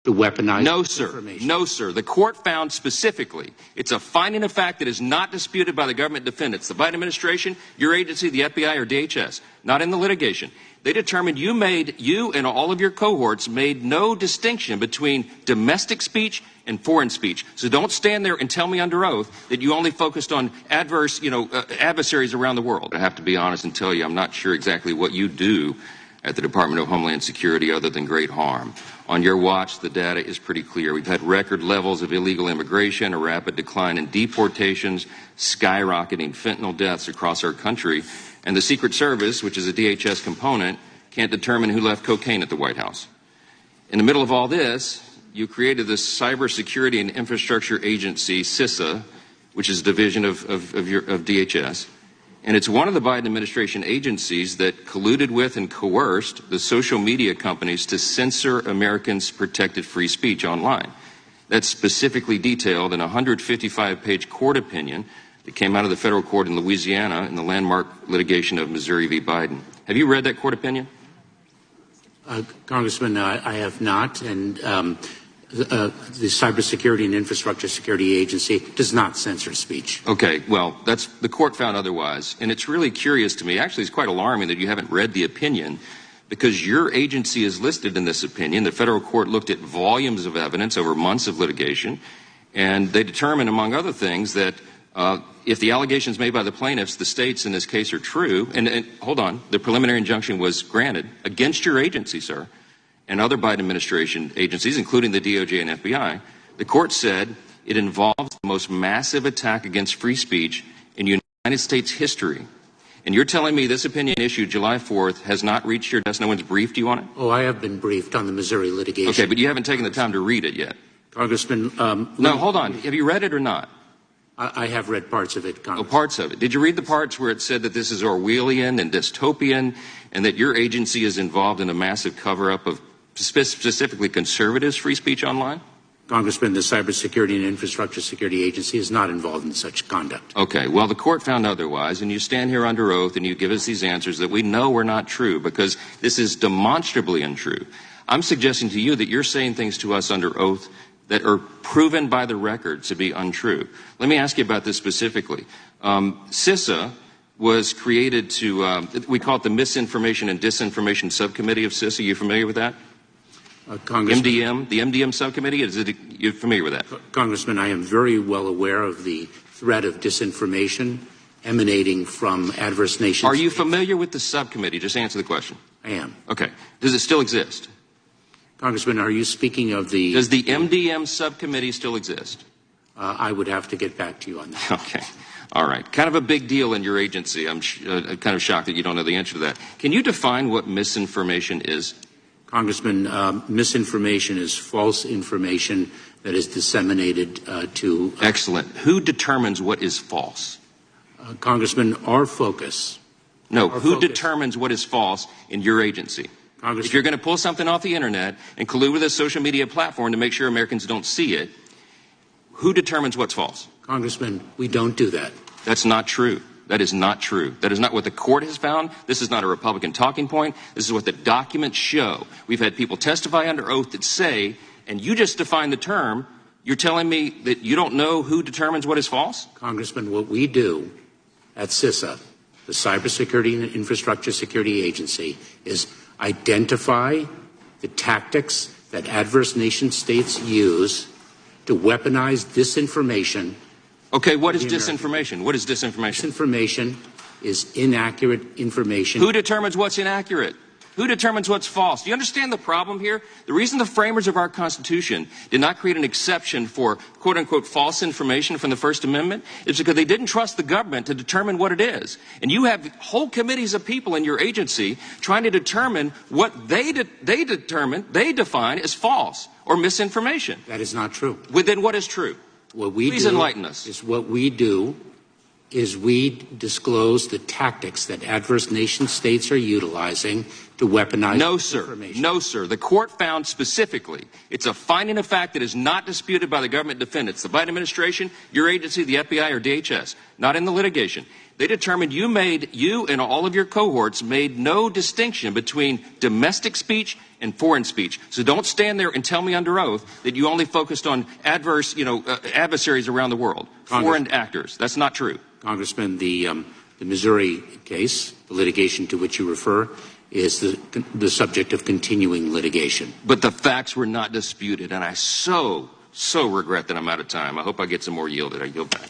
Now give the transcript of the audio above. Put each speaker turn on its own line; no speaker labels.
to weaponize
No, sir.
information?
No, sir. The court found specifically it's a finding of fact that is not disputed by the government defendants, the Biden administration, your agency, the FBI, or DHS, not in the litigation. They determined you and all of your cohorts made no distinction between domestic speech and foreign speech. So don't stand there and tell me under oath that you only focused on adversaries around the world. I have to be honest and tell you I'm not sure exactly what you do at the Department of Homeland Security other than great harm. On your watch, the data is pretty clear. We've had record levels of illegal immigration, a rapid decline in deportations, skyrocketing fentanyl deaths across our country, and the Secret Service, which is a DHS component, can't determine who left cocaine at the White House. In the middle of all this, you created this Cybersecurity and Infrastructure Agency, CISA, which is a division of DHS. And it's one of the Biden administration agencies that colluded with and coerced the social media companies to censor Americans' protected free speech online. That's specifically detailed in a 155-page court opinion that came out of the federal court in Louisiana in the landmark litigation of Missouri v. Biden. Have you read that court opinion?
Congressman, I have not, and the Cybersecurity and Infrastructure Security Agency does not censor speech.
Okay, well, the court found otherwise, and it's really curious to me. Actually, it's quite alarming that you haven't read the opinion, because your agency is listed in this opinion. The federal court looked at volumes of evidence over months of litigation, and they determined, among other things, that if the allegations made by the plaintiffs, the states in this case, are true, and hold on, the preliminary injunction was granted against your agency, sir, and other Biden administration agencies, including the DOJ and FBI, the court said it involves the most massive attack against free speech in United States history. And you're telling me this opinion issued July 4th has not reached your desk? No one's briefed you on it?
Oh, I have been briefed on the Missouri litigation.
Okay, but you haven't taken the time to read it yet.
Congressman,
no, hold on. Have you read it or not?
I have read parts of it, Congressman.
Oh, parts of it. Did you read the parts where it said that this is Orwellian and dystopian and that your agency is involved in a massive cover-up of specifically conservatives' free speech online?
Congressman, the Cybersecurity and Infrastructure Security Agency is not involved in such conduct.
Okay, well, the court found otherwise, and you stand here under oath and you give us these answers that we know are not true because this is demonstrably untrue. I'm suggesting to you that you're saying things to us under oath that are proven by the record to be untrue. Let me ask you about this specifically. CISA was created to, we call it the Misinformation and Disinformation Subcommittee of CISA. Are you familiar with that? MDM, the MDM subcommittee, you familiar with that?
Congressman, I am very well aware of the threat of disinformation emanating from adverse nations.
Are you familiar with the subcommittee? Just answer the question.
I am.
Okay. Does it still exist?
Congressman, are you speaking of the...
Does the MDM subcommittee still exist?
I would have to get back to you on that.
Okay. All right. Kind of a big deal in your agency. I'm kind of shocked that you don't know the answer to that. Can you define what misinformation is?
Congressman, misinformation is false information that is disseminated to...
Excellent. Who determines what is false?
Congressman, our focus...
No, who determines what is false in your agency?
Congressman,
if you're going to pull something off the internet and collude with a social media platform to make sure Americans don't see it, who determines what's false?
Congressman, we don't do that.
That's not true. That is not true. That is not what the court has found. This is not a Republican talking point. This is what the documents show. We've had people testify under oath that say, and you just defined the term, you're telling me that you don't know who determines what is false?
Congressman, what we do at CISA, the Cybersecurity and Infrastructure Security Agency, is identify the tactics that adverse nation states use to weaponize disinformation.
Okay, what is disinformation? What is disinformation?
Disinformation is inaccurate information.
Who determines what's inaccurate? Who determines what's false? Do you understand the problem here? The reason the framers of our Constitution did not create an exception for quote-unquote false information from the First Amendment is because they didn't trust the government to determine what it is. And you have whole committees of people in your agency trying to determine what they define as false or misinformation.
That is not true.
Well, then what is true? Please enlighten us.
What we do is we disclose the tactics that adverse nation states are utilizing to weaponize information.
No, sir. The court found specifically it's a finding of fact that is not disputed by the government defendants, the Biden administration, your agency, the FBI, or DHS, not in the litigation. They determined you and all of your cohorts made no distinction between domestic speech and foreign speech. So don't stand there and tell me under oath that you only focused on adversaries around the world, foreign actors. That's not true.
Congressman, the Missouri case, the litigation to which you refer, is the subject of continuing litigation.
But the facts were not disputed, and I so regret that I'm out of time. I hope I get some more yielded. I yield back.